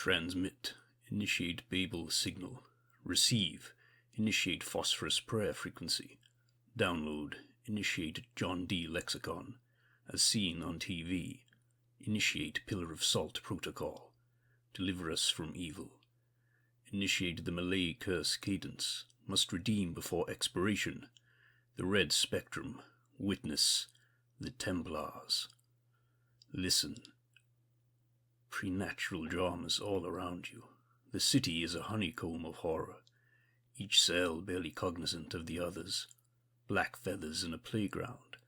Transmit. Initiate Babel signal. Receive. Initiate phosphorus prayer frequency. Download. Initiate John D. lexicon. As seen on TV. Initiate Pillar of Salt protocol. Deliver us from evil. Initiate the Malay curse cadence. Must redeem before expiration. The red spectrum. Witness. The Templars. Listen. Preternatural dramas all around you. The city is a honeycomb of horror. Each cell barely cognizant of the others. Black feathers in a playground.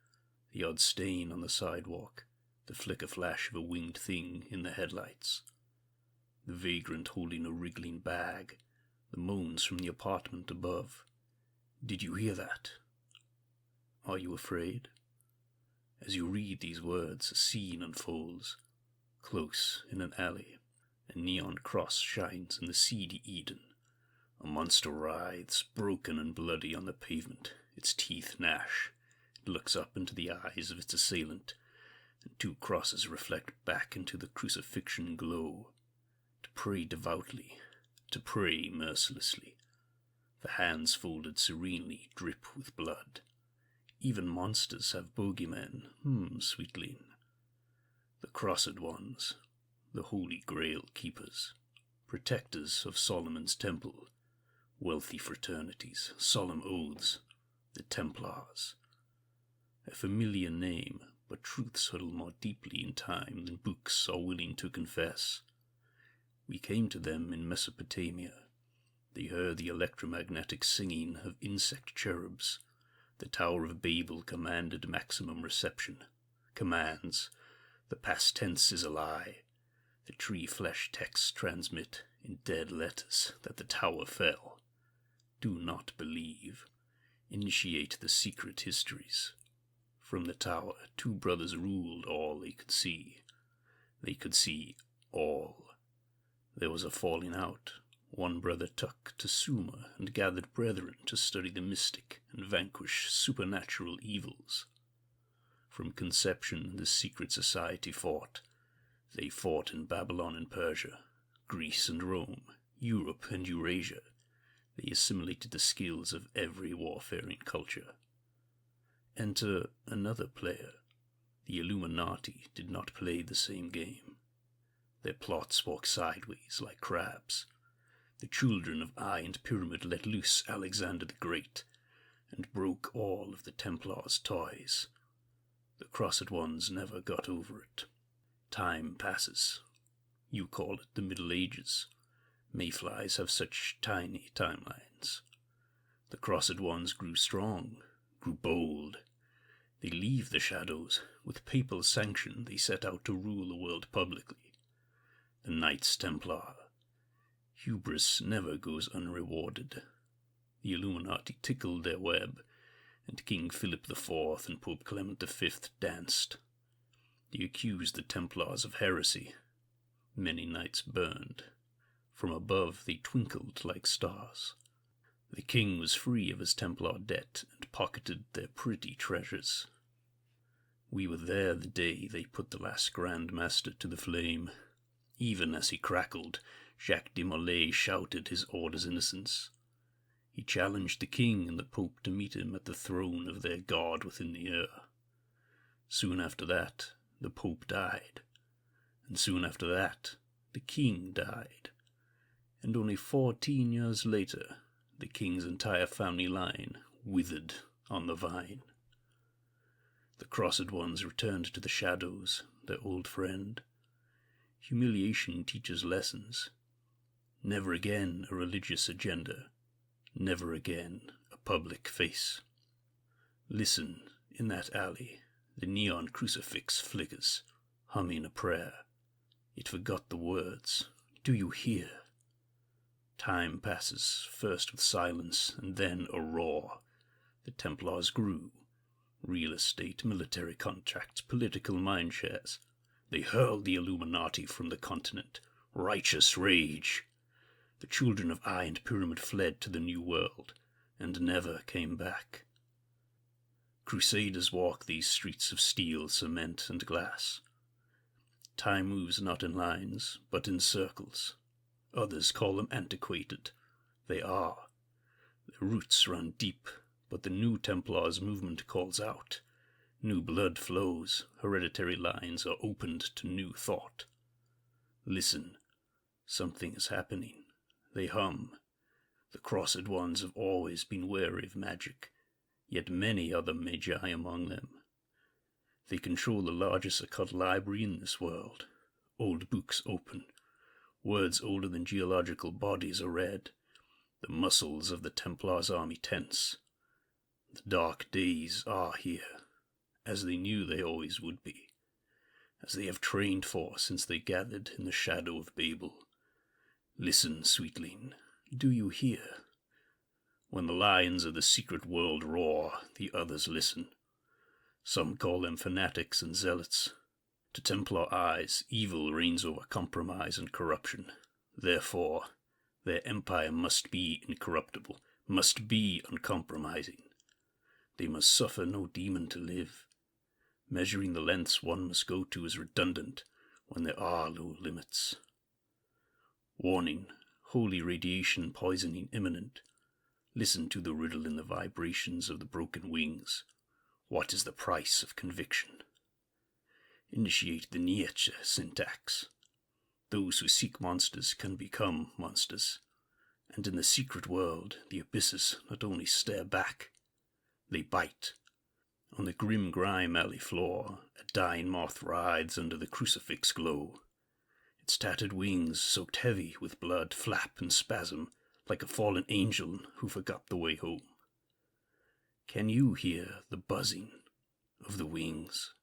The odd stain on the sidewalk. The flicker-flash of a winged thing in the headlights. The vagrant holding a wriggling bag. The moans from the apartment above. Did you hear that? Are you afraid? As you read these words, a scene unfolds. Close in an alley, a neon cross shines in the seedy Eden. A monster writhes, broken and bloody on the pavement, its teeth gnash. It looks up into the eyes of its assailant, and two crosses reflect back into the crucifixion glow. To pray devoutly, to pray mercilessly. The hands folded serenely drip with blood. Even monsters have bogeymen, sweetling. The crossed ones, the Holy Grail keepers, protectors of Solomon's temple, wealthy fraternities, solemn oaths, the Templars. A familiar name, but truths huddle more deeply in time than books are willing to confess. We came to them in Mesopotamia. They heard the electromagnetic singing of insect cherubs. The Tower of Babel commanded maximum reception. Commands. The past tense is a lie. The tree flesh texts transmit in dead letters that the tower fell. Do not believe. Initiate the secret histories. From the tower, two brothers ruled all they could see. They could see all. There was a falling out. One brother took to Sumer and gathered brethren to study the mystic and vanquish supernatural evils. From conception, the secret society fought. They fought in Babylon and Persia, Greece and Rome, Europe and Eurasia. They assimilated the skills of every warfaring culture. Enter another player. The Illuminati did not play the same game. Their plots walk sideways like crabs. The children of Eye and Pyramid let loose Alexander the Great, and broke all of the Templars' toys. The Crossed Ones never got over it. Time passes. You call it the Middle Ages. Mayflies have such tiny timelines. The Crossed Ones grew strong, grew bold. They leave the shadows. With papal sanction, they set out to rule the world publicly. The Knights Templar. Hubris never goes unrewarded. The Illuminati tickled their web, and King Philip IV and Pope Clement V danced. They accused the Templars of heresy. Many knights burned. From above they twinkled like stars. The king was free of his Templar debt and pocketed their pretty treasures. We were there the day they put the last Grand Master to the flame. Even as he crackled, Jacques de Molay shouted his order's innocence. He challenged the king and the pope to meet him at the throne of their god within the air. Soon after that, the pope died. And soon after that, the king died. And only 14 years later, the king's entire family line withered on the vine. The Crossed Ones returned to the shadows, their old friend. Humiliation teaches lessons. Never again a religious agenda. Never again a public face. Listen, in that alley, the neon crucifix flickers, humming a prayer. It forgot the words. Do you hear? Time passes, first with silence, and then a roar. The Templars grew. Real estate, military contracts, political mindshares. They hurled the Illuminati from the continent. Righteous rage. The children of Eye and Pyramid fled to the New World, and never came back. Crusaders walk these streets of steel, cement, and glass. Time moves not in lines, but in circles. Others call them antiquated. They are. Their roots run deep, but the new Templars movement calls out. New blood flows, hereditary lines are opened to new thought. Listen, something is happening. They hum. The crossed ones have always been wary of magic, yet many are the magi among them. They control the largest occult library in this world. Old books open. Words older than geological bodies are read. The muscles of the Templars' army tense. The dark days are here, as they knew they always would be, as they have trained for since they gathered in the shadow of Babel. Listen, sweetling, do you hear? When the lions of the secret world roar, the others listen. Some call them fanatics and zealots. To Templar eyes, evil reigns over compromise and corruption. Therefore, their empire must be incorruptible, must be uncompromising. They must suffer no demon to live. Measuring the lengths one must go to is redundant when there are no limits. Warning, holy radiation poisoning imminent. Listen to the riddle in the vibrations of the broken wings. What is the price of conviction? Initiate the Nietzsche syntax. Those who seek monsters can become monsters. And in the secret world, the abysses not only stare back, they bite. On the grim grime alley floor, a dying moth writhes under the crucifix glow. Its tattered wings, soaked heavy with blood, flap and spasm like a fallen angel who forgot the way home. Can you hear the buzzing of the wings?